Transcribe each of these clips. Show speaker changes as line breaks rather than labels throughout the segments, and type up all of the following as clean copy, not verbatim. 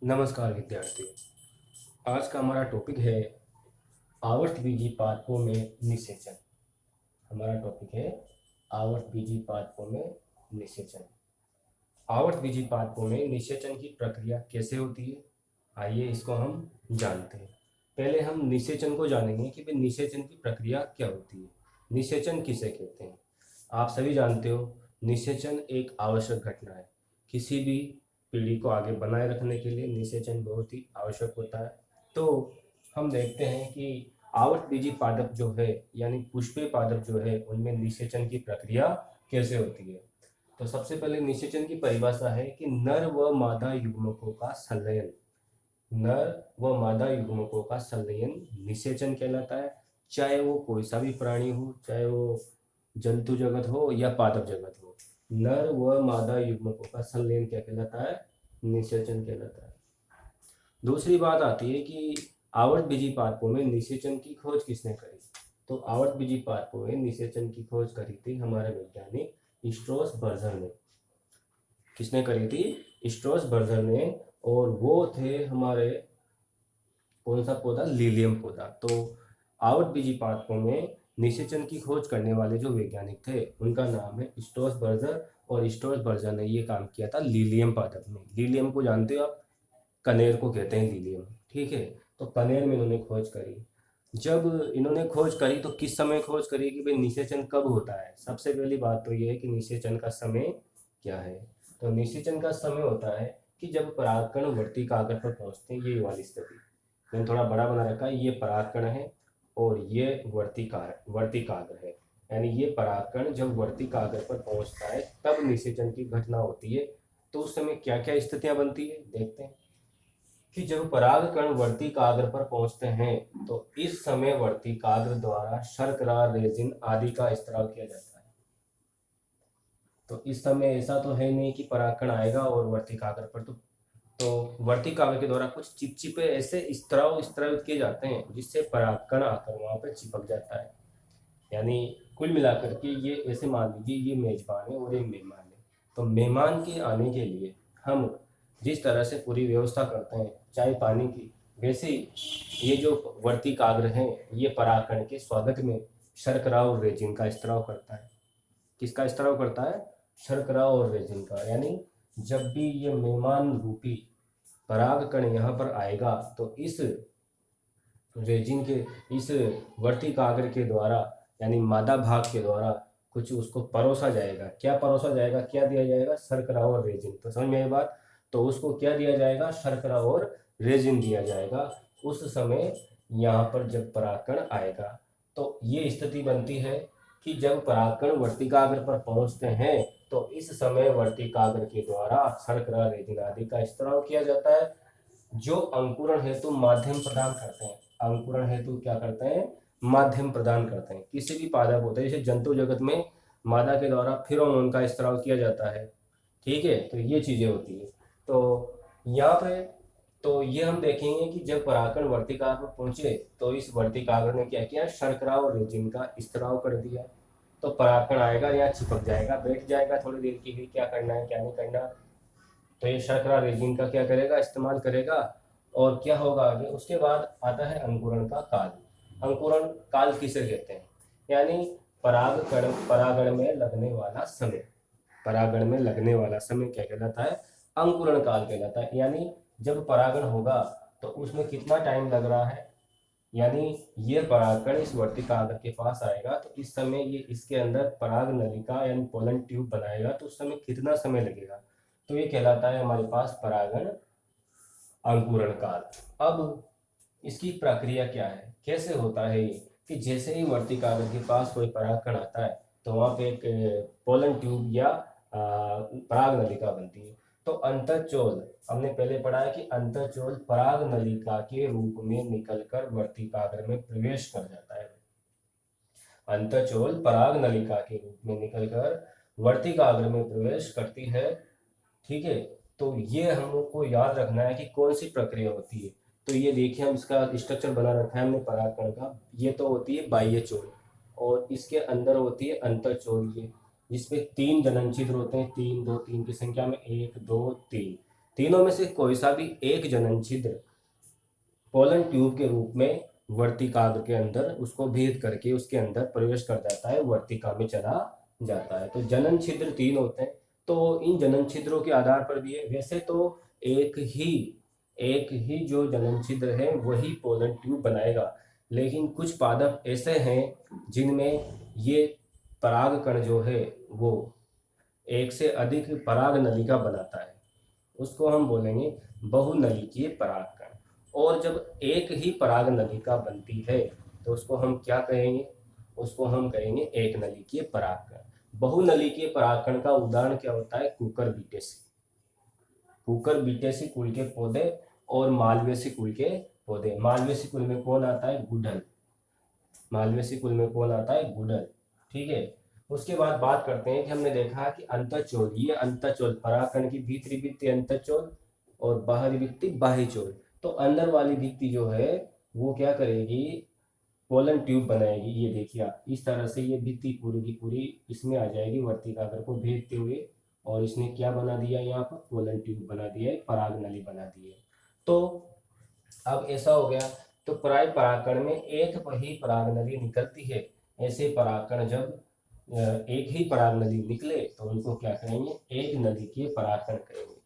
नमस्कार विद्यार्थियों। आज का हमारा टॉपिक है आवर्तबीजी पादपों में निषेचन। हमारा टॉपिक है आवर्तबीजी पादपों में निषेचन। आवर्तबीजी पादपों में निषेचन की प्रक्रिया कैसे होती है, आइए इसको हम जानते हैं। पहले हम निषेचन को जानेंगे कि भाई निषेचन की प्रक्रिया क्या होती है, निषेचन किसे कहते हैं। आप सभी जानते हो निषेचन एक आवश्यक घटना है। किसी भी पीढ़ी को आगे बनाए रखने के लिए निषेचन बहुत ही आवश्यक होता है। तो हम देखते हैं कि आवर्तबीजी पादप जो है यानी पुष्पीय पादप जो है उनमें निषेचन की प्रक्रिया कैसे होती है। तो सबसे पहले निषेचन की परिभाषा है कि नर व मादा युग्मकों का संलयन, नर व मादा युग्मकों का संलयन निषेचन कहलाता है। चाहे वो कोई सा भी प्राणी हो, चाहे वो जंतु जगत हो या पादप जगत हो, नर व मादा युग्मकों का संलयन क्या कहलाता है, निषेचन कहलाता है। दूसरी बात आती है कि आवर्तबीजी पादपों में निषेचन की खोज किसने करी। तो आवर्तबीजी पादपों में निषेचन की खोज करी थी हमारे वैज्ञानिक स्ट्रॉस बर्जर ने। किसने करी थी? स्ट्रॉस बर्जर ने। और वो थे हमारे कौन सा पौधा, लीलियम पौधा। तो आवर्तबीजी पादपों में निषेचन की खोज करने वाले जो वैज्ञानिक थे उनका नाम है स्ट्रॉस बर्जर, और स्ट्रॉस बर्जर ने ये काम किया था लीलियम पादप में। लीलियम को जानते हो आप, कनेर को कहते हैं लीलियम, ठीक है। तो कनेर में इन्होंने खोज करी। जब इन्होंने खोज करी तो किस समय खोज करी कि भाई निषेचन कब होता है। सबसे पहली बात तो ये है कि निषेचन का समय क्या है। तो निषेचन का समय होता है कि जब परागकण वर्ती कागर पर पहुंचते हैं, ये वाली स्थिति। मैंने थोड़ा बड़ा बना रखा है, ये परागकण है और ये वर्ती कागर है। यानी ये परागकण जब वर्ती कागर पर पहुंचता है तब निषेचन की घटना होती है। तो उस समय क्या क्या स्थितियां बनती है देखते हैं कि जब परागकण वर्ती काग्र पर पहुंचते हैं तो इस समय वर्ती काग्र द्वारा शर्करा, रेजिन आदि का स्त्राव किया जाता है। तो इस समय ऐसा तो है नहीं कि परागकण आएगा और वर्ती काग्र पर तो वर्ती काग्र के द्वारा कुछ चिपचिपे ऐसे स्त्रावित किए जाते हैं जिससे परागकण आकर वहां पर चिपक जाता है। यानी कुल मिलाकर के ये ऐसे मान लीजिए ये मेजबान है और ये मेहमान है। तो मेहमान के आने के लिए हम जिस तरह से पूरी व्यवस्था करते हैं चाय पानी की, वैसे ही ये जो वर्ती काग्र हैं ये परागकण के स्वागत में शर्करा और रेजिन का स्त्राव करता है। किसका स्त्राव करता है? शर्करा और रेजिन का। यानी जब भी ये मेहमान रूपी परागकण यहाँ पर आएगा तो इस रेजिन के, इस वर्ती काग्र के द्वारा यानी मादा भाग के द्वारा कुछ उसको परोसा जाएगा। क्या परोसा जाएगा, क्या दिया जाएगा? शर्करा और रेजिन। तो समझ में आई बात। तो उसको क्या दिया जाएगा? शर्करा और रेजिन दिया जाएगा उस समय यहाँ पर जब परागकण आएगा। तो ये स्थिति बनती है कि जब परागकण वर्तिकाग्र पर पहुंचते हैं तो इस समय वर्तिकाग्र के द्वारा शर्करा, रेजिन आदि का स्त्राव किया जाता है जो अंकुरण हेतु माध्यम प्रदान करते हैं। अंकुरण हेतु क्या करते हैं? माध्यम प्रदान करते हैं। किसी भी पादप होते हैं जैसे जंतु जगत में मादा के द्वारा फिरोमोन का स्त्राव किया जाता है, ठीक है। तो ये चीजें होती है। तो यहाँ पे तो ये हम देखेंगे कि जब परागकण वर्तिकाग्र पर पहुंचे तो इस वर्तिकाग्र ने क्या किया? शर्करा और रेजिन का स्त्राव कर दिया। तो परागकण आएगा, यहाँ चिपक जाएगा, बैठ जाएगा थोड़ी देर के लिए, क्या करना है क्या नहीं करना। तो ये शर्करा रेजिन का क्या करेगा? इस्तेमाल करेगा। और क्या होगा आगे? उसके बाद आता है अंकुरण का काल। अंकुरण काल किसे कहते हैं? यानी परागण में लगने वाला समय। परागण में लगने वाला समय क्या कहलाता है? अंकुरण काल कहलाता है। यानी जब परागण होगा तो उसमें कितना टाइम लग रहा है, यानी ये परागकण इस वर्तिकाग्र के पास आएगा तो इस समय ये इसके अंदर पराग नलिका यानी पोलन ट्यूब बनाएगा तो उस समय कितना समय लगेगा। तो ये कहलाता है हमारे पास परागण अंकुरण काल। अब इसकी प्रक्रिया क्या है, कैसे होता है ये? कि जैसे ही वर्तिकाग्र के पास कोई परागकण आता है तो वहां पे एक पोलन ट्यूब या पराग नलिका बनती है। तो अंतःचोल, हमने पहले पढ़ा है कि अंतःचोल पराग नलिका के रूप में निकलकर वर्तिकाग्र में प्रवेश कर जाता है। अंतःचोल पराग नलिका के रूप में निकलकर वर्तिकाग्र में प्रवेश करती है, ठीक है। तो ये हम लोग को याद रखना है कि कौन सी प्रक्रिया होती है। तो ये देखिए हम इसका स्ट्रक्चर बना रखा है हमने परागकण का। ये तो होती है बाह्य चोल और इसके अंदर होती है अंतःचोल, ये जिसपे 3 जनन छिद्र होते हैं, 3 2 3 की संख्या में, 1 2 3। तीनों में से कोई सा भी एक जनन छिद्र पोलन ट्यूब के रूप में वर्तिकाग्र के अंदर उसको भेद करके उसके अंदर प्रवेश कर जाता है, वर्तिका में चला जाता है। तो जनन छिद्र 3 होते हैं। तो इन जनन छिद्रों के आधार पर भी है, वैसे तो एक ही जो जनन छिद्र है वही पोलन ट्यूब बनाएगा, लेकिन कुछ पादप ऐसे हैं जिनमें ये पराग कण जो है वो एक से अधिक पराग नलिका बनाता है, उसको हम बोलेंगे बहुनलिकीय पराग कण। और जब एक ही पराग नलिका बनती है तो उसको हम क्या कहेंगे, उसको हम कहेंगे एक नलिकीय परागकण। बहुनलिकीय परागकण का उदाहरण क्या होता है, कुकर बीटेसी कुल के पौधे और मालवेसी कुल के पौधे। मालवेसी कुल में कौन आता है, गुड़हल। मालवेसी कुल में कौन आता है, गुड़हल। ठीक है। उसके बाद बात करते हैं कि हमने देखा कि अंतःचोल, ये अंतःचोल परागकण की भीतरी भित्ति अंतःचोल और बाहरी भित्ति बाह्य चोल। तो अंदर वाली भित्ति जो है वो क्या करेगी, पोलन ट्यूब बनाएगी। ये देखिए इस तरह से ये भित्ति पूरी की पूरी इसमें आ जाएगी, वर्तिकाग्र को भेदते हुए, और इसने क्या बना दिया, यहाँ पर पोलन ट्यूब बना दिया है, पराग नली बना दी है। तो अब ऐसा हो गया, तो प्राय परागकण में एक ही पराग नली निकलती है। ऐसे परागकण जब एक ही पराग नली निकले तो उनको क्या कहेंगे, एक नली के परागकण कहेंगे।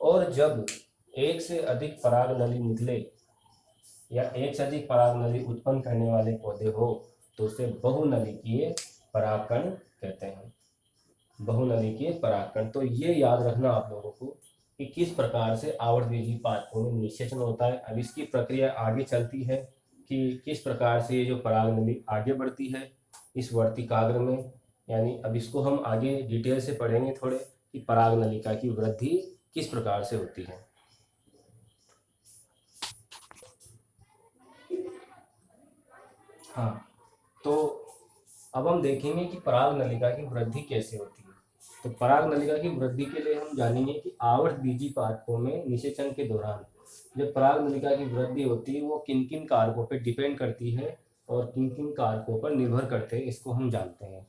और जब एक से अधिक पराग नली निकले या एक से अधिक पराग नली उत्पन्न करने वाले पौधे हो तो उसे बहुनलिकीय परागकण कहते हैं, बहुनलिकीय परागकण। तो ये याद रखना आप लोगों को कि किस प्रकार से आवर्तबीजी पादपों में निषेचन होता है। अब इसकी प्रक्रिया आगे चलती है कि किस प्रकार से ये जो पराग नली आगे बढ़ती है इस वर्तिकाग्र में, यानी अब इसको हम आगे डिटेल से पढ़ेंगे थोड़े कि पराग नलिका की वृद्धि किस प्रकार से होती है। हाँ, तो अब हम देखेंगे कि पराग नलिका की वृद्धि कैसे होती है। तो पराग नलिका की वृद्धि के लिए हम जानेंगे कि आवर्तबीजी पादपों में निषेचन के दौरान जब पराग नलिका की वृद्धि होती है वो किन किन कारकों पर डिपेंड करती है और किन किन कारकों पर निर्भर करते हैं, इसको हम जानते हैं।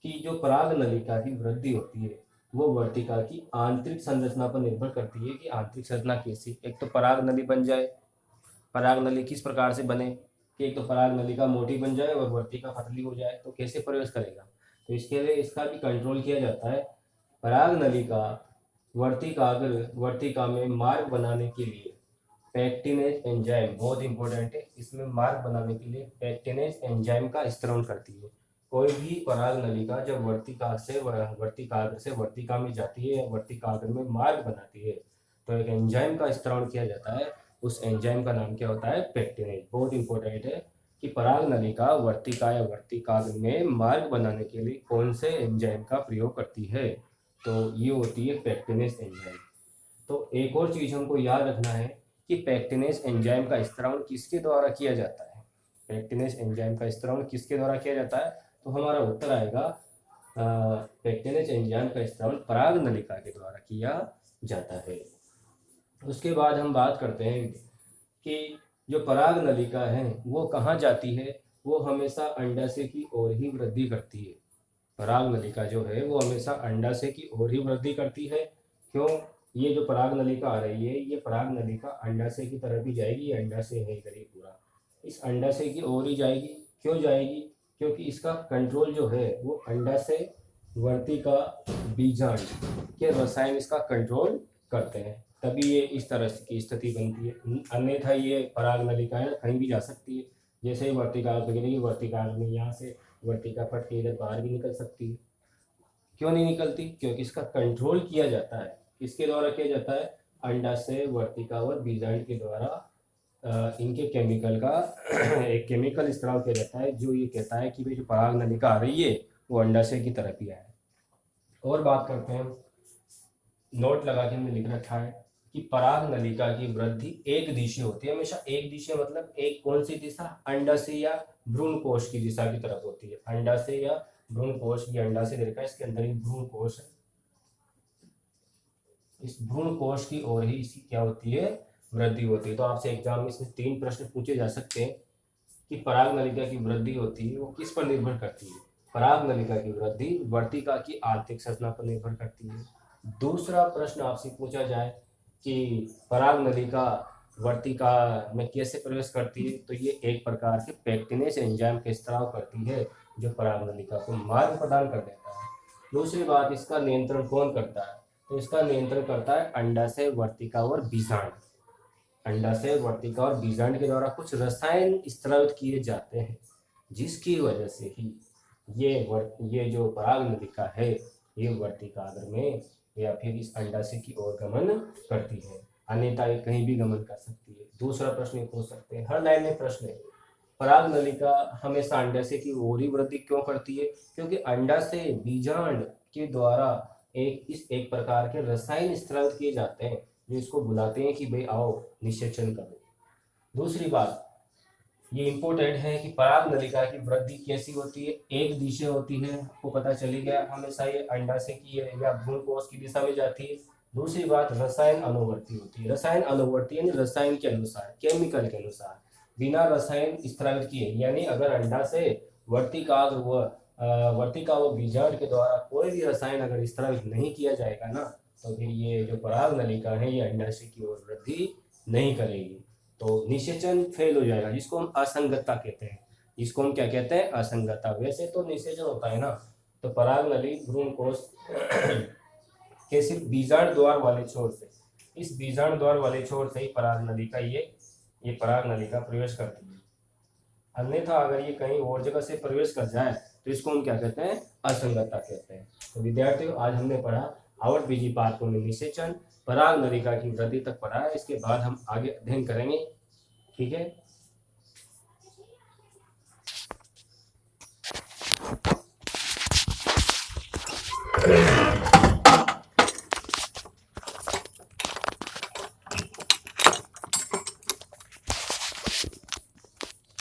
कि जो पराग नलिका की वृद्धि होती है वो वर्तिका की आंतरिक संरचना पर निर्भर करती है कि आंतरिक संरचना कैसी। एक तो पराग नली बन जाए, पराग नली किस प्रकार से बने कि एक तो पराग नलिका मोटी बन जाए और वर्तिका पतली हो जाए, तो कैसे प्रवेश करेगा। तो इसके लिए इसका भी कंट्रोल किया जाता है। पराग नलिका वर्तिका में मार्ग बनाने के लिए पैक्टिनेज एंजाइम बहुत इंपॉर्टेंट है। इसमें मार्ग बनाने के लिए पैक्टिनेज एंजाइम का स्त्रवण करती है। कोई भी पराग नलिका जब वर्तिकाग्र से वर्तिका में जाती है या वर्तिकाग्र में मार्ग बनाती है तो एक एंजाइम का स्त्रवण किया जाता है। उस एंजाइम का नाम क्या होता है, पैक्टिनेज। बहुत इंपॉर्टेंट है कि पराग नलिका वर्तिका या वर्तिकाग्र में मार्ग बनाने के लिए कौन से एंजाइम का प्रयोग करती है, तो ये होती है पैक्टिनेज एंजाइम। तो एक और चीज हमको याद रखना है कि पैक्टिनेज एंजाइम का स्त्रवण किसके द्वारा किया जाता है। पैक्टिनेज एंजाइम का स्त्रवण किसके द्वारा किया जाता है, तो हमारा उत्तर आएगा पैक्टिनेज एंजाइम का स्त्रवण पराग नलिका के द्वारा किया जाता है। उसके बाद हम बात करते हैं कि जो पराग नलिका है वो कहाँ जाती है, वो हमेशा अंडाशय की ओर ही वृद्धि करती है। पराग नलिका जो है वो हमेशा अंडाशय की ओर ही वृद्धि करती है। क्यों, ये जो पराग नलिका आ रही है ये पराग नलिका अंडाशय की तरफ ही जाएगी। ये अंडाशय है इधर ही पूरा, इस अंडाशय की ओर ही जाएगी। क्यों जाएगी, क्योंकि इसका कंट्रोल जो है वो अंडाशय वर्तिका बीजांड के रसायन इसका कंट्रोल करते हैं, तभी ये इस तरह की स्थिति बनती है। अन्यथा ये पराग नलिका कहीं भी जा सकती है। जैसे ही वर्तिकाग्र गिरेगी, वर्तिकाग्र में यहाँ से वर्तिका फट के इधर बाहर भी निकल सकती है। क्यों नहीं निकलती, क्योंकि इसका कंट्रोल किया जाता है। किसके द्वारा किया जाता है, अंडाशय वर्तिका और बीजांड के द्वारा। इनके केमिकल का एक केमिकल स्त्राव किया जाता है जो ये कहता है कि भाई जो पराग नलिका आ रही है वो अंडाशय की तरफ ही आए। और बात करते हैं, नोट लगा के हमने लिख रखा है कि पराग नलिका की वृद्धि एक दिशीय होती है। हमेशा एक दिशीय मतलब एक कौन सी दिशा, अंडाशय या भ्रूण कोश की दिशा की तरफ होती है। अंडाशय या भ्रूण कोश, ये अंडाशय दे रखा है, इसके अंदर ही भ्रूण कोश है। इस भ्रूण कोश की ओर ही इसकी क्या होती है, वृद्धि होती है। तो आपसे एग्जाम में इसमें 3 प्रश्न पूछे जा सकते हैं कि पराग नलिका की वृद्धि होती है वो किस पर निर्भर करती है। पराग नलिका की वृद्धि वर्तिका की आंतरिक संरचना पर निर्भर करती है। दूसरा प्रश्न आपसे पूछा जाए कि पराग नलिका वर्तिका में कैसे प्रवेश करती है, तो ये एक प्रकार के पेक्टिनेज एंजाइम का स्त्राव करती है जो पराग नलिका को मार्ग प्रदान कर देता है। दूसरी बात, इसका नियंत्रण कौन करता है, तो इसका नियंत्रण करता है अंडाशय वर्तिका और बीजांड। अंडाशय वर्तिका और बीजांड के द्वारा कुछ रसायन स्रावित किए जाते हैं, जिसकी वजह से ही ये जो पराग नलिका है ये वर्तिकाग्र में या फिर इस अंडाशय की ओर गमन करती है, अन्यथा ये कहीं भी गमन कर सकती है। दूसरा प्रश्न पूछ सकते हैं, हर लाइन में प्रश्न है, पराग नलिका हमेशा अंडाशय की ओर ही वृद्धि क्यों करती है, क्योंकि अंडाशय बीजांड के द्वारा एक प्रकार के रसायन स्रावित किए जाते हैं जो इसको बुलाते हैं कि भाई आओ निषेचन करो। दूसरी बात ये इम्पोर्टेंट है कि पराग नलिका की वृद्धि कैसी होती है, एक दिशा होती है, आपको पता चली गया, हमेशा ये अंडाशय की या भ्रूणकोश की दिशा में जाती है। दूसरी बात रसायन अनुवर्ती होती है, रसायन अनुवर्ती यानी रसायन के अनुसार, केमिकल के अनुसार, बिना रसायन स्रावित किए, यानी अगर अंडाशय वर्तिका व बीजांड के द्वारा कोई भी रसायन अगर स्रावित नहीं किया जाएगा ना, तो फिर ये जो पराग नलिका है ये अंडाशय की ओर वृद्धि नहीं करेगी, तो निषेचन फेल हो जाएगा, जिसको हम असंगतता कहते हैं। इसको हम क्या कहते हैं, असंगतता। वैसे तो निषेचन होता है ना, तो पराग नली भ्रूणकोश के सिर्फ बीजांड द्वार वाले छोर से, इस बीजांड द्वार वाले छोर से ही पराग नलिका ये पराग नलिका प्रवेश करती है। अन्यथा अगर ये कहीं और जगह से प्रवेश कर जाए तो इसको हम क्या कहते हैं, असंगतता कहते हैं। तो विद्यार्थियों, आज हमने पढ़ा आवर्त बीजी पादपों में निषेचन, पराग नलिका की वृद्धि तक पढ़ा है। इसके बाद हम आगे अध्ययन करेंगे, ठीक है।